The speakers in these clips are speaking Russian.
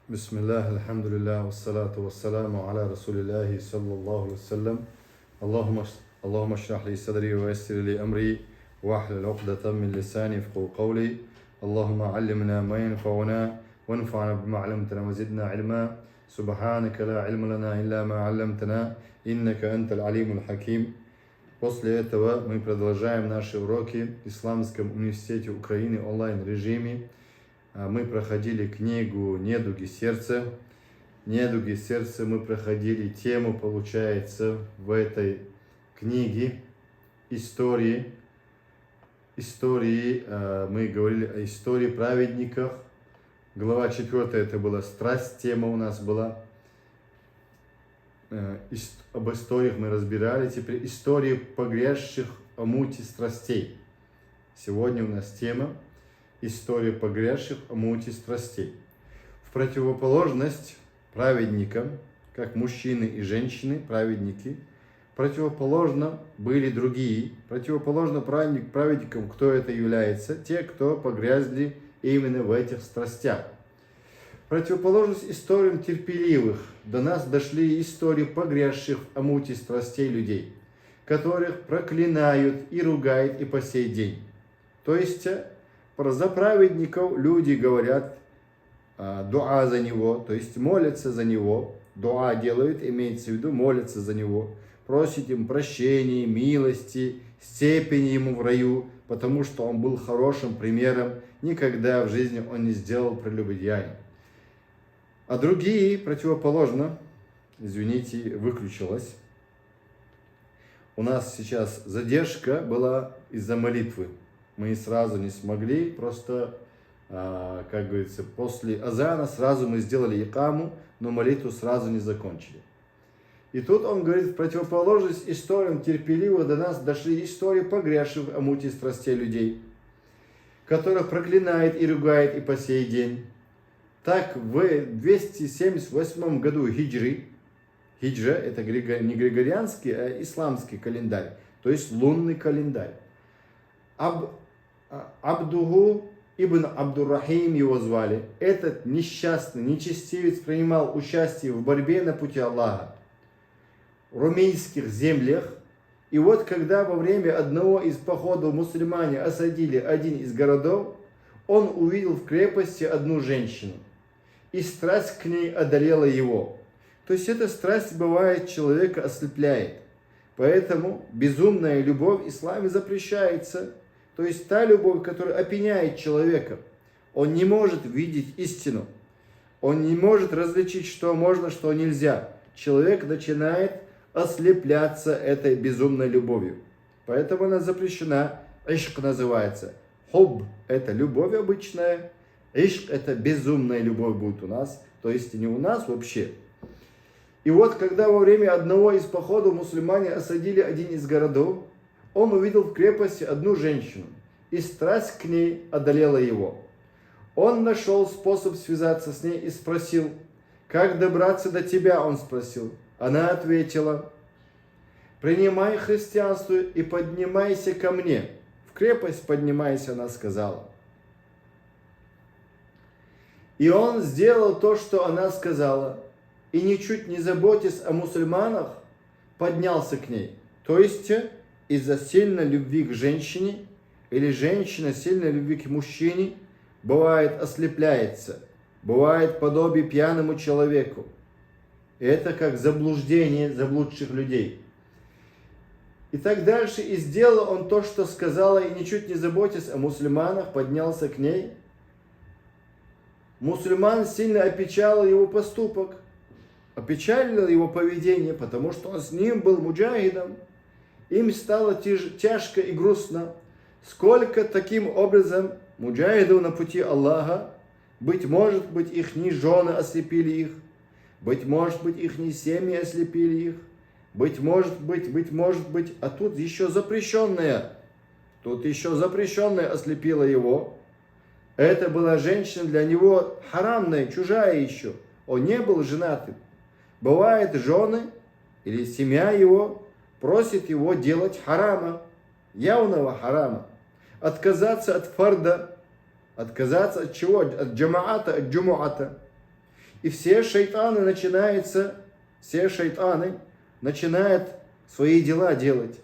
بسم الله الحمد لله والصلاة والسلام على رسول الله صلى الله عليه وسلم. اللهم اشرح لي صدري ويسر لي أمري واحلل عقدة من لساني يفقهوا قولي. اللهم علمنا ما ينفعنا وانفعنا بما علمتنا وزدنا علما. سبحانك لا علم لنا إلا ما علمتنا إنك أنت العليم الحكيم. После этого мы продолжаем наши уроки в Исламском университете Украины онлайн-режиме. Мы проходили книгу «Недуги сердца». «Недуги сердца» мы проходили тему, получается, в этой книге истории. Мы говорили о истории праведников. Глава 4 это была страсть, тема у нас была. Об историях мы разбирали. Теперь истории погрязших в муте страстей. Сегодня у нас тема история погрязших в муте страстей. В противоположность праведникам, как мужчины и женщины, праведники, противоположно были другие. Противоположно праведникам, кто это является? Те, кто погрязли именно в этих страстях. Противоположность историям терпеливых. До нас дошли истории погрязших в муте страстей людей, которых проклинают и ругают и по сей день. То есть за праведников люди говорят дуа за него, то есть молятся за него, дуа делают, имеется в виду молятся за него, просят им прощения, милости, степени ему в раю, потому что он был хорошим примером, никогда в жизни он не сделал прелюбодеяния. А другие, противоположно, извините, выключилось. У нас сейчас задержка была из-за молитвы. Мы сразу не смогли, просто, как говорится, после азана сразу мы сделали икаму, но молитву сразу не закончили. И тут он говорит, в противоположность историям терпеливо до нас дошли истории погрязших в муте страстей людей, которых проклинает и ругает и по сей день. Так в 278 году хиджра это не григорианский, а исламский календарь, то есть лунный календарь. Абдугу ибн Абдуррахим его звали. Этот несчастный, нечестивец принимал участие в борьбе на пути Аллаха в румейских землях. И вот когда во время одного из походов мусульмане осадили один из городов, он увидел в крепости одну женщину, и страсть к ней одолела его. То есть эта страсть, бывает, человека ослепляет. Поэтому безумная любовь в исламе запрещается. То есть та любовь, которая опьяняет человека. Он не может видеть истину. Он не может различить, что можно, что нельзя. Человек начинает ослепляться этой безумной любовью. Поэтому она запрещена. Ишк называется. Хуб – это любовь обычная. Ишк – это безумная любовь будет у нас. То есть не у нас вообще. И вот когда во время одного из походов мусульмане осадили один из городов, он увидел в крепости одну женщину, и страсть к ней одолела его. Он нашел способ связаться с ней и спросил, как добраться до тебя, он спросил. Она ответила, принимай христианство и поднимайся ко мне. В крепость поднимайся, она сказала. И он сделал то, что она сказала, и ничуть не заботясь о мусульманах, поднялся к ней. То есть из-за сильной любви к женщине, или женщина сильной любви к мужчине, бывает ослепляется, бывает подобие пьяному человеку. И это как заблуждение заблудших людей. И так дальше, и сделал он то, что сказала, и ничуть не заботясь о мусульманах, поднялся к ней. Мусульман сильно опечалил его поступок, опечалил его поведение, потому что он с ним был муджахидом. Им стало тяжко и грустно. Сколько таким образом муджахидов на пути Аллаха, быть может, их жены ослепили их, быть может, их семьи ослепили их, быть может, а тут еще запрещенная ослепила его. Это была женщина для него харамная, чужая еще. Он не был женатым. Бывает, жены или семья его просит его делать харама, явного харама, отказаться от фарда, отказаться от чего? От джамаата, от джумуата. И все шайтаны начинают свои дела делать.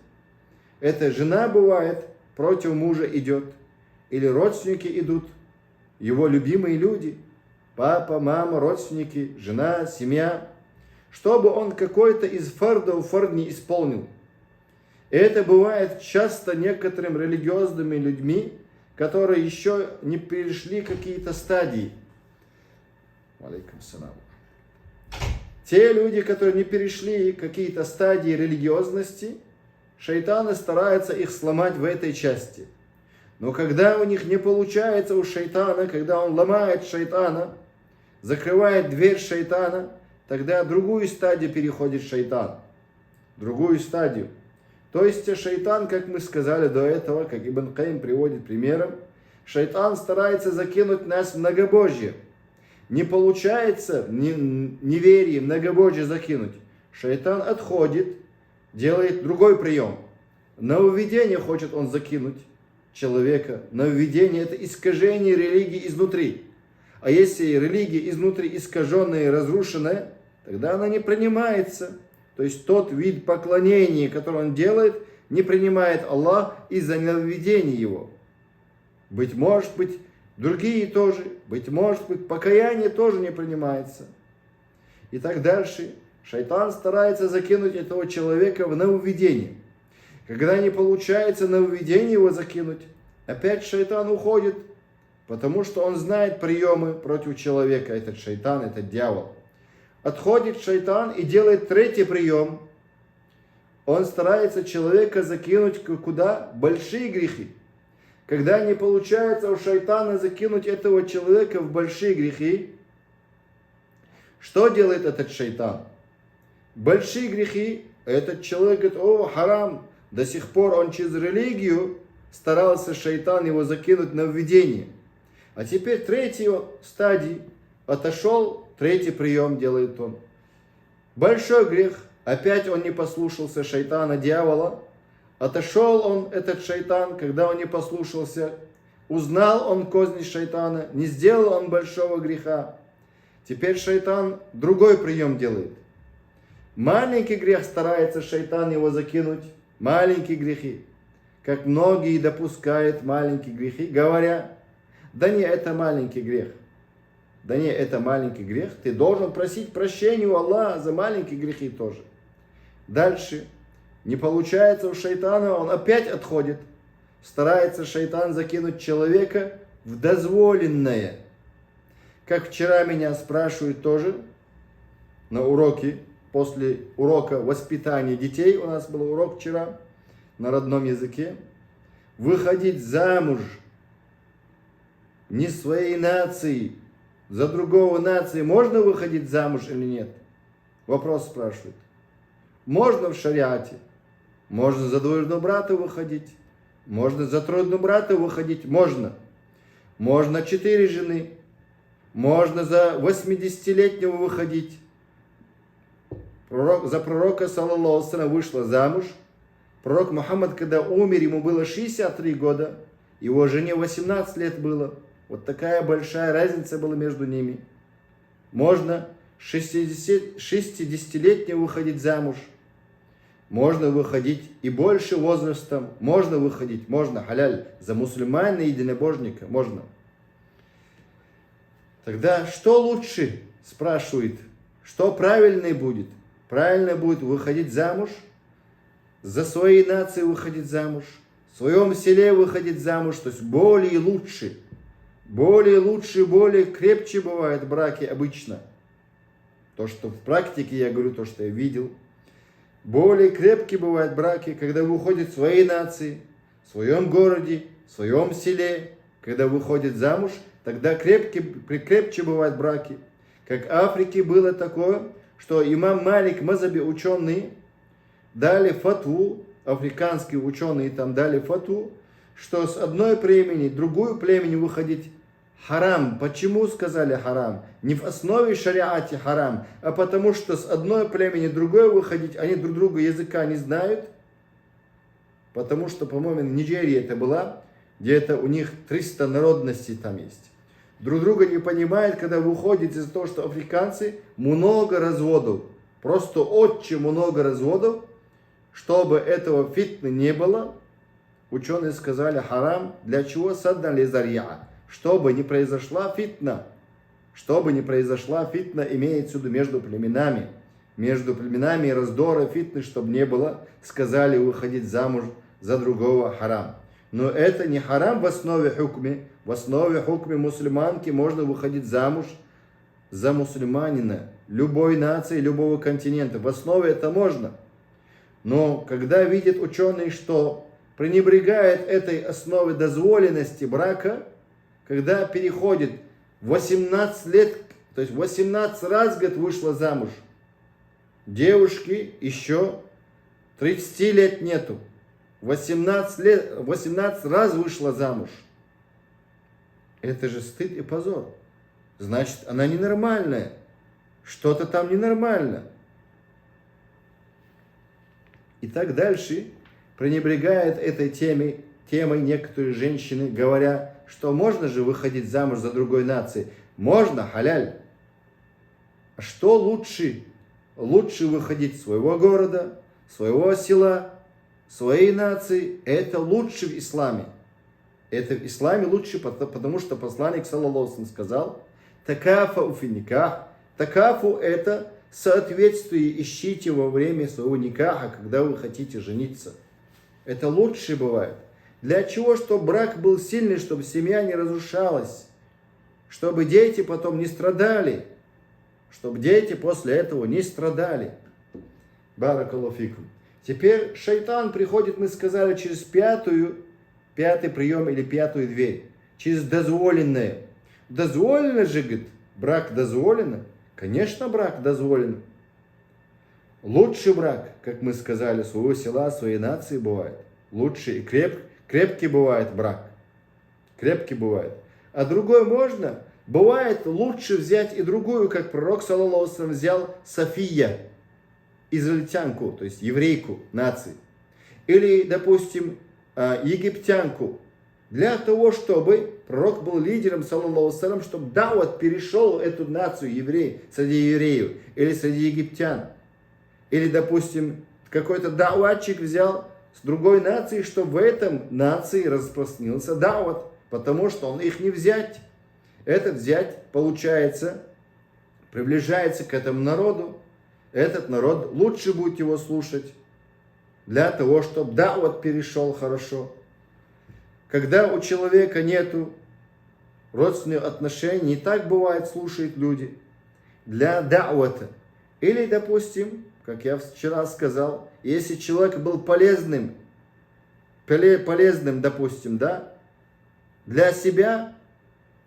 Эта жена бывает, против мужа идет. Или родственники идут, его любимые люди. Папа, мама, родственники, жена, семья. Чтобы он какой-то из фардов не исполнил. И это бывает часто некоторым религиозными людьми, которые еще не перешли какие-то стадии. Алейкум салам. Те люди, которые не перешли какие-то стадии религиозности, шайтаны стараются их сломать в этой части. Но когда у них не получается у шайтана, когда он ломает шайтана, закрывает дверь шайтана, тогда другую стадию переходит шайтан. Другую стадию. То есть шайтан, как мы сказали до этого, как Ибн Каим приводит примером, шайтан старается закинуть нас в многобожье. Не получается неверие, многобожье закинуть. Шайтан отходит, делает другой прием. Нововведение хочет он закинуть человека. Нововведение — это искажение религии изнутри. А если религия изнутри искаженная и разрушенная, тогда она не принимается. То есть тот вид поклонения, который он делает, не принимает Аллах из-за нововведения его. Быть может, другие тоже. Быть может, покаяние тоже не принимается. И так дальше. Шайтан старается закинуть этого человека в нововведение. Когда не получается нововведение его закинуть, опять шайтан уходит, потому что он знает приемы против человека. Этот шайтан, этот дьявол. Отходит шайтан и делает третий прием. Он старается человека закинуть куда? Большие грехи. Когда не получается у шайтана закинуть этого человека в большие грехи, что делает этот шайтан? Большие грехи, этот человек говорит: о, харам. До сих пор он через религию старался шайтан его закинуть на введение. А теперь третью стадию отошел, третий прием делает он. Большой грех. Опять он не послушался шайтана, дьявола. Отошел он, этот шайтан, когда он не послушался. Узнал он козни шайтана. Не сделал он большого греха. Теперь шайтан другой прием делает. Маленький грех старается шайтан его закинуть. Маленькие грехи. Как многие допускают маленькие грехи, говоря: да не, это маленький грех. Да не, это маленький грех. Ты должен просить прощения у Аллаха за маленькие грехи тоже. Дальше. Не получается у шайтана, он опять отходит. Старается шайтан закинуть человека в дозволенное. Как вчера меня спрашивают тоже на уроке, после урока воспитания детей, у нас был урок вчера на родном языке. Выходить замуж не своей нации, за другого нации можно выходить замуж или нет? Вопрос спрашивают. Можно в шариате, можно за двоюродного брата выходить, можно за троюродного брата выходить, можно. Можно 4 жены, можно за 80-летнего выходить. За пророка, саллаллаху алейхи ва саллям, вышла замуж. Пророк Мухаммад, когда умер, ему было 63 года, его жене 18 лет было. Вот такая большая разница была между ними. Можно 60-летнего выходить замуж. Можно выходить и больше возрастом. Можно выходить, можно, халяль, за мусульманина и единобожника, можно. Тогда что лучше, спрашивает, что правильнее будет? Правильно будет выходить замуж, за своей нации выходить замуж, в своем селе выходить замуж, то есть более лучше, более крепче бывают браки обычно. То, что в практике я говорю, то, что я видел. Более крепкие бывают браки, когда выходит в своей нации, в своем городе, в своем селе. Когда выходит замуж, тогда крепче бывают браки. Как в Африке было такое, что имам Малик, мазаби ученые, дали фатву, африканские ученые там дали фатву, что с одной племени, другую племени выходить харам. Почему сказали харам? Не в основе шариате харам, а потому что с одной племени другое выходить, они друг друга языка не знают. Потому что, по-моему, в Нигерии это была, где-то у них 300 народностей там есть. друг друга не понимают, когда выходит из-за того, что африканцы много разводов, просто очень много разводов, чтобы этого фитны не было. Ученые сказали харам, для чего саддан ли зарья, чтобы не произошла фитна. Чтобы не произошла фитна, имеется в виду между племенами и раздора фитны, чтобы не было, сказали выходить замуж за другого харам. Но это не харам в основе хукме. В основе хукме мусульманки можно выходить замуж за мусульманина любой нации, любого континента. В основе это можно. Но когда видят ученые, что пренебрегает этой основе дозволенности брака, когда переходит 18 лет, то есть 18 раз, говорит, вышла замуж. Девушки еще 30 лет нету. 18 раз вышла замуж. Это же стыд и позор. Значит, она ненормальная. Что-то там ненормально. И так дальше пренебрегает этой темой некоторые женщины, говоря, что можно же выходить замуж за другой нации. Можно, халяль. А что лучше? Лучше выходить своего города, своего села, своей нации. Это лучше в исламе. Это в исламе лучше, потому что посланник, саллаллаху алейхи ва саллям, сказал, такафу фи никах. Такафу это соответствие ищите во время своего никаха, когда вы хотите жениться. Это лучше бывает. Для чего? Чтобы брак был сильный, чтобы семья не разрушалась, чтобы дети потом не страдали, чтобы дети после этого не страдали. Баракаллаху фикум. Теперь шайтан приходит, мы сказали, через пятый прием или пятую дверь, через дозволенное. Дозволено же, говорит, брак дозволено? Конечно, брак дозволен. Лучший брак, как мы сказали, своего села, своей нации бывает. Лучший и крепкий бывает брак. Крепкий бывает. А другой можно? Бывает лучше взять и другую, как пророк, саллаллаху алейхи ва саллям, взял София, израильтянку, то есть еврейку нации. Или, допустим, египтянку. Для того, чтобы пророк был лидером, саллаллаху алейхи ва саллям, чтобы даут перешел эту нацию среди евреев или среди египтян. Или, допустим, какой-то даутчик взял с другой нации, чтобы в этом нации распространился даут, потому что он их не взять. Этот взять, получается, приближается к этому народу. Этот народ, лучше будет его слушать, для того, чтобы даут перешел хорошо. Когда у человека нету родственных отношений, и так бывает, слушают люди, для дауата. Или, допустим, как я вчера сказал, если человек был полезным, допустим, да, для себя,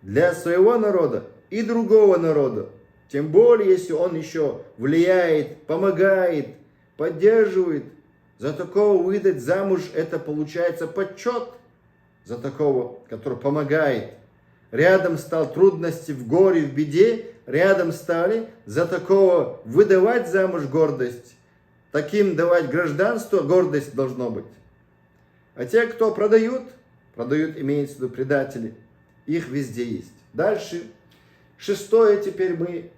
для своего народа и другого народа, тем более, если он еще влияет, помогает, поддерживает, за такого выдать замуж, это получается почет. За такого, который помогает. Рядом стал трудности в горе, в беде, рядом стали, за такого выдавать замуж гордость, таким давать гражданство, гордость должно быть. А те, кто продают, имеется в виду предатели, их везде есть. Дальше, шестое, теперь мы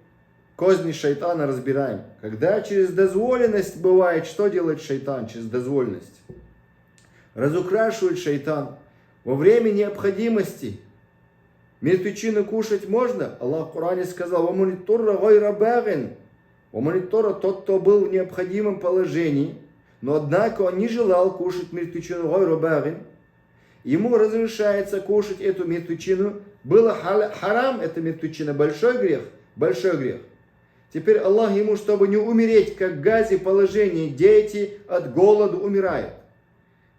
козни шайтана разбираем. Когда через дозволенность бывает, что делает шайтан через дозволенность? Разукрашивает шайтан. Во время необходимости мертвечину кушать можно. Аллах в Коране сказал, «Вамунитурра гайра багин». Вамунитурра тот, кто был в необходимом положении, но однако он не желал кушать мертвечину гайра багин. Ему разрешается кушать эту мертвечину. Было харам, эта мертвечина, большой грех. Большой грех. Теперь Аллах ему, чтобы не умереть, как в газе положении, дети от голода умирают.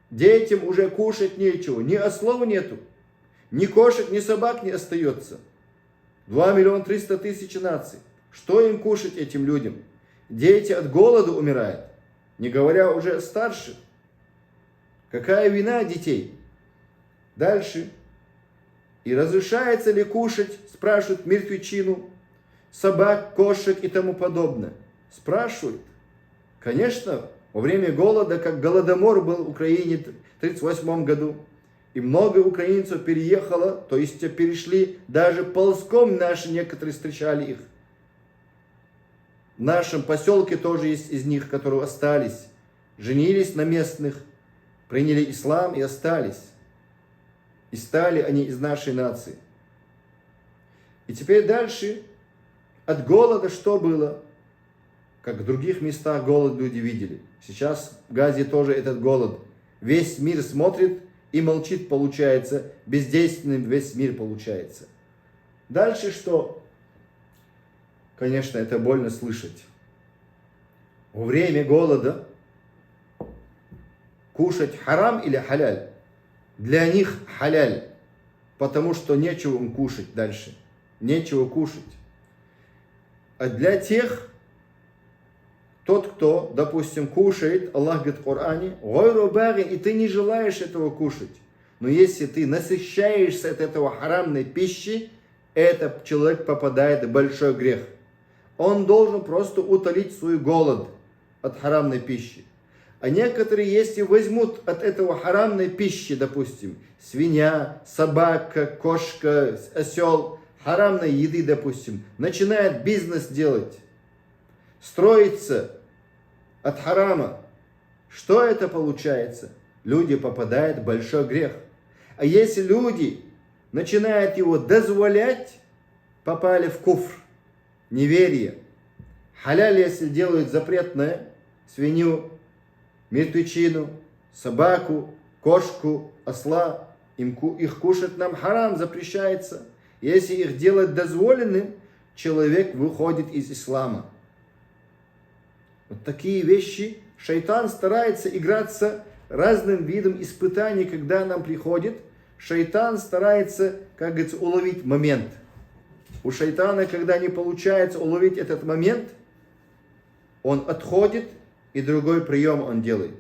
Детям уже кушать нечего, ни ослов нету, ни кошек, ни собак не остается. 2 300 000 наций. Что им кушать этим людям? Дети от голода умирают, не говоря уже о старших. Какая вина детей? Дальше. И разрешается ли кушать, спрашивают, мертвечину, собак, кошек и тому подобное? Спрашивают. Конечно, во время голода, как голодомор был в Украине в 1938 году, И много украинцев переехало, то есть перешли даже ползком, наши некоторые встречали их. В нашем поселке тоже есть из них, которые остались. Женились на местных, приняли ислам и остались. И стали они из нашей нации. И теперь дальше. От голода что было? Как в других местах голод люди видели. Сейчас в Газе тоже этот голод. Весь мир смотрит и молчит, получается. Бездейственным весь мир получается. Дальше что? Конечно, это больно слышать. Во время голода кушать харам или халяль? Для них халяль. Потому что нечего им кушать дальше. Нечего кушать. А для тех, тот, кто, допустим, кушает, Аллах говорит в Коране, «Гойру багин», и ты не желаешь этого кушать. Но если ты насыщаешься от этого харамной пищи, этот человек попадает в большой грех. Он должен просто утолить свой голод от харамной пищи. А некоторые, если возьмут от этого харамной пищи, допустим, свинья, собака, кошка, осел, харамной еды, допустим, начинает бизнес делать, строится от харама, что это получается? Люди попадают в большой грех. А если люди начинают его дозволять, попали в куфр, неверие. Халяль, если делают запретное, свинью, мертвечину, собаку, кошку, осла, их кушать нам харам, запрещается. Если их делать дозволенным, человек выходит из ислама. Вот такие вещи шайтан старается играться разным видом испытаний, когда нам приходит. Шайтан старается, как говорится, уловить момент. У шайтана, когда не получается уловить этот момент, он отходит, и другой прием он делает.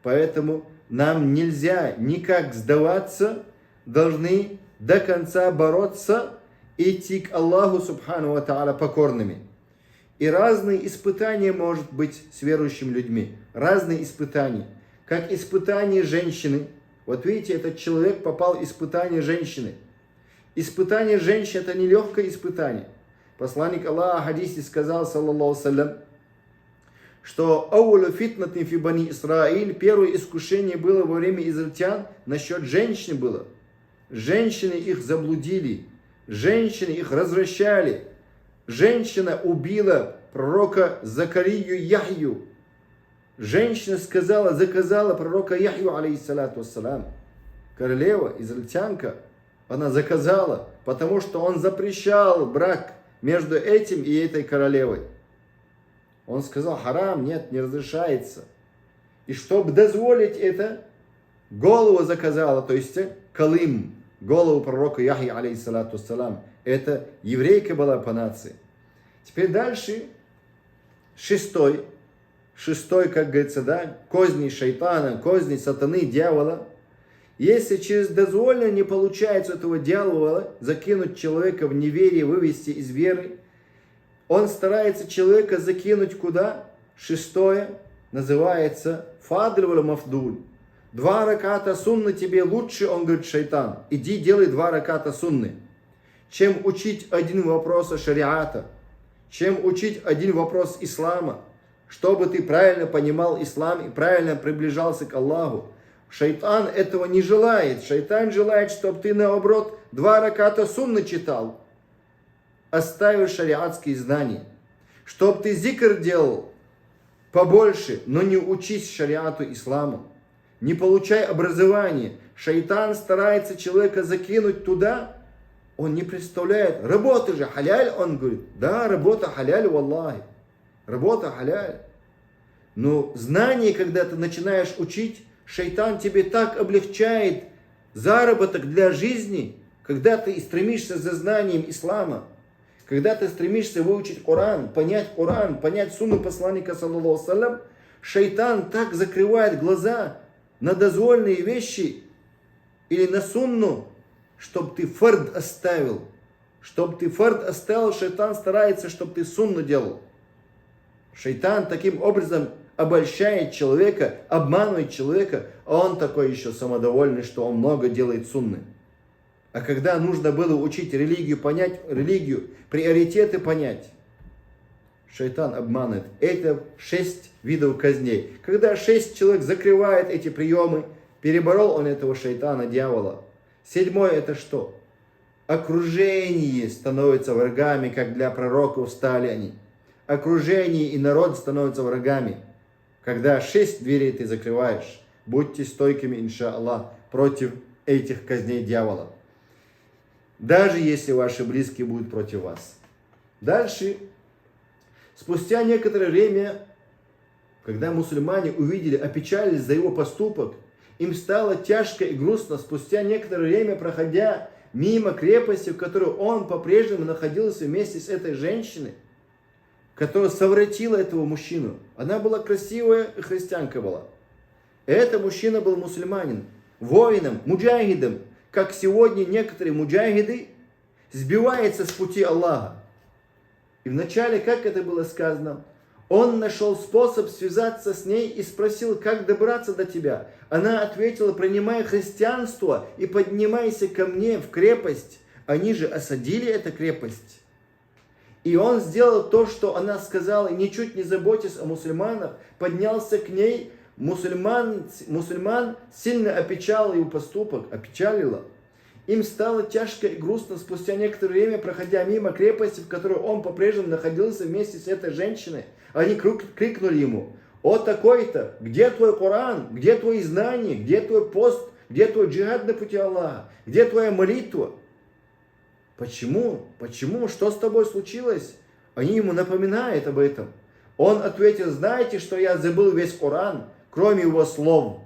Поэтому нам нельзя никак сдаваться, должны до конца бороться, идти к Аллаху Субхану ва Тааля покорными. И разные испытания может быть с верующими людьми. Разные испытания. Как испытание женщины. Вот видите, этот человек попал в испытание женщины. Испытание женщины это нелегкое испытание. Посланник Аллаха в хадисе сказал, саллаллаху салям, что «Аулу фитнатин фи бани Исраиль» первое искушение было во время израильтян насчет женщин было. Женщины их заблудили, женщины их развращали. Женщина убила пророка Закарию Яхью. Женщина заказала пророка Яхью, алейхиссалату вассалам. Королева, израильтянка, она заказала, потому что он запрещал брак между этим и этой королевой. Он сказал, харам, нет, не разрешается. И чтобы дозволить это, голову заказала, то есть калим, голову пророка Яхьи, алейхиссалату вассалам. Это еврейка была по нации. Теперь дальше, шестой, как говорится, да, козни шайтана, козни сатаны, дьявола. Если через дозволение не получается этого дьявола закинуть человека в неверие, вывести из веры, он старается человека закинуть куда? Шестое называется фадль валь мафдуль. 2 раката сунны тебе лучше, он говорит, шайтан. Иди делай 2 раката сунны. Чем учить один вопрос шариата, чем учить один вопрос ислама, чтобы ты правильно понимал ислам и правильно приближался к Аллаху. Шайтан этого не желает. Шайтан желает, чтобы ты наоборот 2 раката сунны читал, оставив шариатские знания. Чтобы ты зикр делал побольше, но не учись шариату исламу. Не получай образование. Шайтан старается человека закинуть туда, он не представляет. Работа же халяль, он говорит. Да, работа халяль, валлахи. Работа халяль. Но знание, когда ты начинаешь учить, шайтан тебе так облегчает заработок для жизни, когда ты стремишься за знанием ислама, когда ты стремишься выучить Коран, понять сунну посланника, саллаллаху салям, шайтан так закрывает глаза на дозвольные вещи или на сунну, чтобы ты фард оставил. Чтобы ты фард оставил, шайтан старается, чтобы ты сунну делал. Шайтан таким образом обольщает человека, обманывает человека, а он такой еще самодовольный, что он много делает сунны. А когда нужно было учить религию, понять религию, приоритеты понять, шайтан обманывает. Это 6 видов казней. Когда 6 человек закрывает эти приемы, переборол он этого шайтана, дьявола. 7 это что? Окружение становится врагами, как для пророков стали они. Окружение и народ становятся врагами. Когда 6 дверей ты закрываешь, будьте стойкими, иншаллах, против этих казней дьявола. Даже если ваши близкие будут против вас. Дальше, спустя некоторое время, когда мусульмане увидели, опечалились за его поступок, им стало тяжко и грустно, спустя некоторое время, проходя мимо крепости, в которой он по-прежнему находился вместе с этой женщиной, которая совратила этого мужчину. Она была красивая, христианка была. Этот мужчина был мусульманин, воином, муджахидом, как сегодня некоторые муджахиды сбиваются с пути Аллаха. И вначале, как это было сказано, он нашел способ связаться с ней и спросил, как добраться до тебя. Она ответила, принимай христианство и поднимайся ко мне в крепость. Они же осадили эту крепость. И он сделал то, что она сказала, и ничуть не заботясь о мусульманах, поднялся к ней. Мусульман сильно опечалил его поступок, опечалило. Им стало тяжко и грустно спустя некоторое время, проходя мимо крепости, в которой он по-прежнему находился вместе с этой женщиной. Они крикнули ему: «О такой-то, где твой Коран, где твои знания, где твой пост, где твой джихад на пути Аллаха, где твоя молитва?» Почему? Почему? Что с тобой случилось? Они ему напоминают об этом. Он ответил: знаете, что я забыл весь Коран, кроме его слов.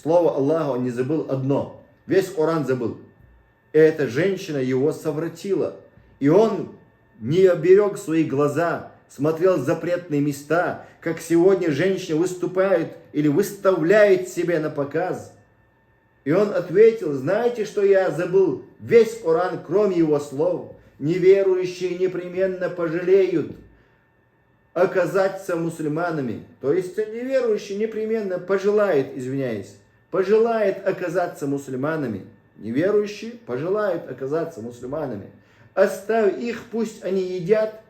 Слово Аллаха он не забыл одно. Весь Коран забыл. Эта женщина его совратила. И он не оберег свои глаза, смотрел запретные места, как сегодня женщины выступают или выставляют себя на показ. И он ответил: знаете, что я забыл весь Коран, кроме его слов. Неверующие непременно пожалеют оказаться мусульманами. То есть неверующий непременно пожелает оказаться мусульманами. Неверующие пожелают оказаться мусульманами. Оставь их, пусть они едят,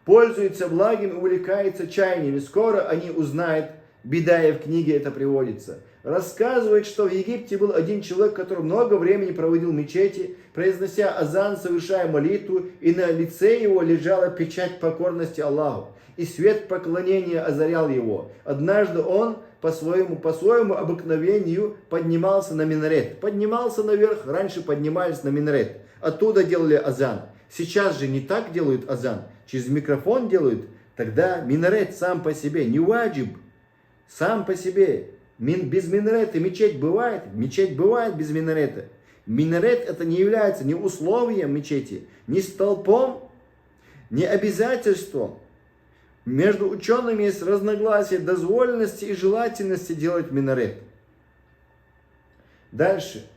пользуются благом и увлекаются чаяниями. Скоро они узнают, Бедая в книге это приводится. Рассказывает, что в Египте был один человек, который много времени проводил в мечети, произнося азан, совершая молитву, и на лице его лежала печать покорности Аллаху, и свет поклонения озарял его. Однажды он по своему обыкновению поднимался на минарет. Поднимался наверх, раньше поднимались на минарет. Оттуда делали азан. Сейчас же не так делают азан, через микрофон делают. Тогда минарет сам по себе, не ваджиб, сам по себе. Без минарета мечеть бывает без минарета. Минарет это не является ни условием мечети, ни столпом, ни обязательством. Между учеными есть разногласия дозволенности и желательности делать минарет. Дальше.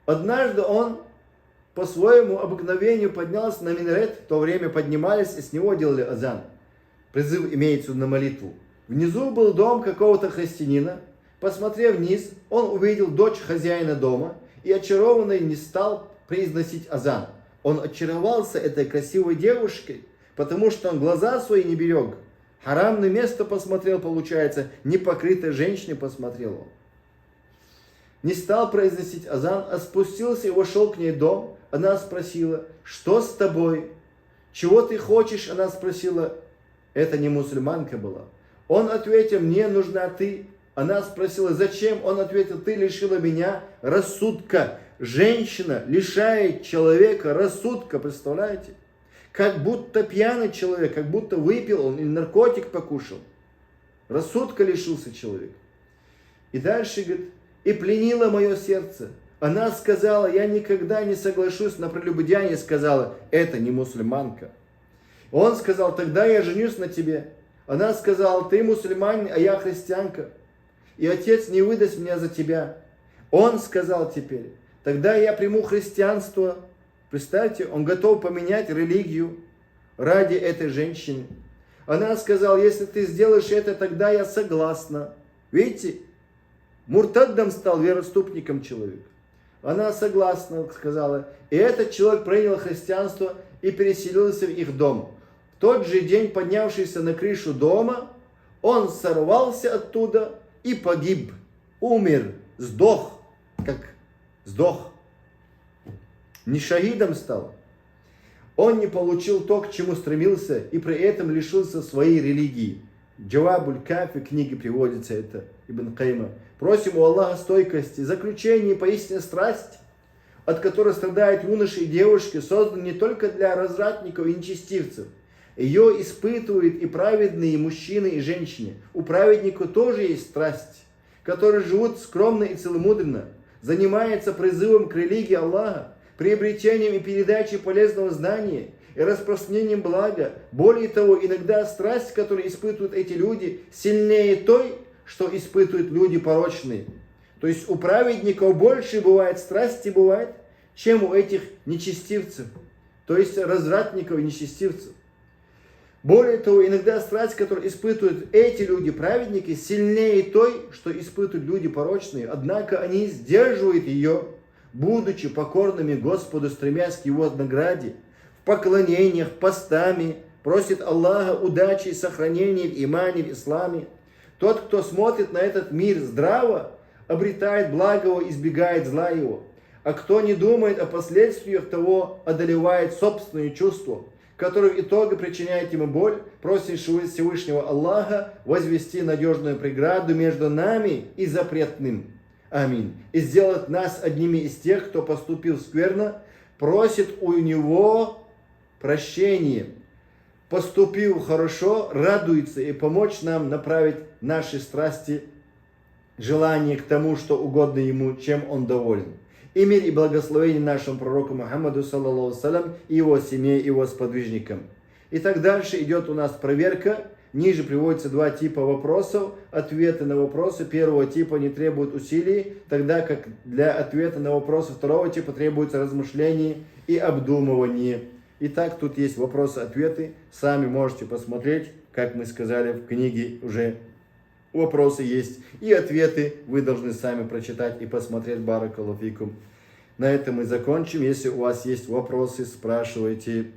Однажды он по своему обыкновению поднялся на минарет, в то время поднимались и с него делали азан. Призыв имеется на молитву. Внизу был дом какого-то христианина. Посмотрев вниз, он увидел дочь хозяина дома и очарованный не стал произносить азан. Он очаровался этой красивой девушкой, потому что он глаза свои не берег. Харамное место посмотрел, получается, непокрытой женщине посмотрел он. Не стал произносить азан, а спустился и вошел к ней в дом. Она спросила: что с тобой? Чего ты хочешь? Она спросила. Это не мусульманка была. Он ответил: мне нужна ты. Она спросила: зачем? Он ответил: ты лишила меня рассудка. Женщина лишает человека рассудка, представляете? Как будто пьяный человек, как будто выпил он или наркотик покушал. Рассудка лишился человек. И дальше говорит: и пленила мое сердце. Она сказала: я никогда не соглашусь на прелюбодеяние. Сказала: это не мусульманка. Он сказал: тогда я женюсь на тебе. Она сказала: ты мусульманин, а я христианка. И отец не выдаст меня за тебя. Он сказал теперь: тогда я приму христианство. Представьте, он готов поменять религию ради этой женщины. Она сказала, если ты сделаешь это, тогда я согласна. Видите, муртаддом стал, вероотступником человек. Она согласна, сказала. И этот человек принял христианство и переселился в их дом. В тот же день, поднявшийся на крышу дома, он сорвался оттуда и погиб, умер, сдох, как сдох. Не шахидом стал. Он не получил то, к чему стремился, и при этом лишился своей религии. Джавабуль Кафи, книги приводится это, Ибн Кайма. Просим у Аллаха стойкости, заключение поистине страсть, от которой страдают юноши и девушки, созданы не только для развратников и нечестивцев. Ее испытывают и праведные мужчины и женщины. У праведника тоже есть страсть, которые живут скромно и целомудренно, занимаются призывом к религии Аллаха, приобретением и передачей полезного знания и распространением блага. Более того, иногда страсть, которую испытывают эти люди, сильнее той, что испытывают люди порочные. То есть у праведников больше бывает страсти, чем у этих нечестивцев, то есть развратников и нечестивцев. Более того, иногда страсть, которую испытывают эти люди, праведники, сильнее той, что испытывают люди порочные, однако они сдерживают ее, будучи покорными Господу, стремясь к Его награде, в поклонениях, постами, просит Аллаха удачи и сохранения в имане, в исламе. Тот, кто смотрит на этот мир здраво, обретает благо его, избегает зла его. А кто не думает о последствиях того, одолевает собственные чувства, которые в итоге причиняют ему боль, просит Всевышнего Аллаха возвести надежную преграду между нами и запретным. Аминь. И сделать нас одними из тех, кто поступил скверно, просит у Него прощения. Поступил хорошо, радуется и помочь нам направить наши страсти, желание к тому, что угодно Ему, чем Он доволен. И мир и благословение нашему пророку Мухаммаду, саллаллаху салям, и его семье, и его сподвижникам. И так дальше идет у нас проверка. Ниже приводятся два типа вопросов. Ответы на вопросы первого типа не требуют усилий, тогда как для ответа на вопросы второго типа требуется размышление и обдумывание. Итак, тут есть вопросы-ответы. Сами можете посмотреть, как мы сказали в книге уже. Вопросы есть и ответы вы должны сами прочитать и посмотреть. Баракаллаху фикум. На этом мы закончим. Если у вас есть вопросы, спрашивайте.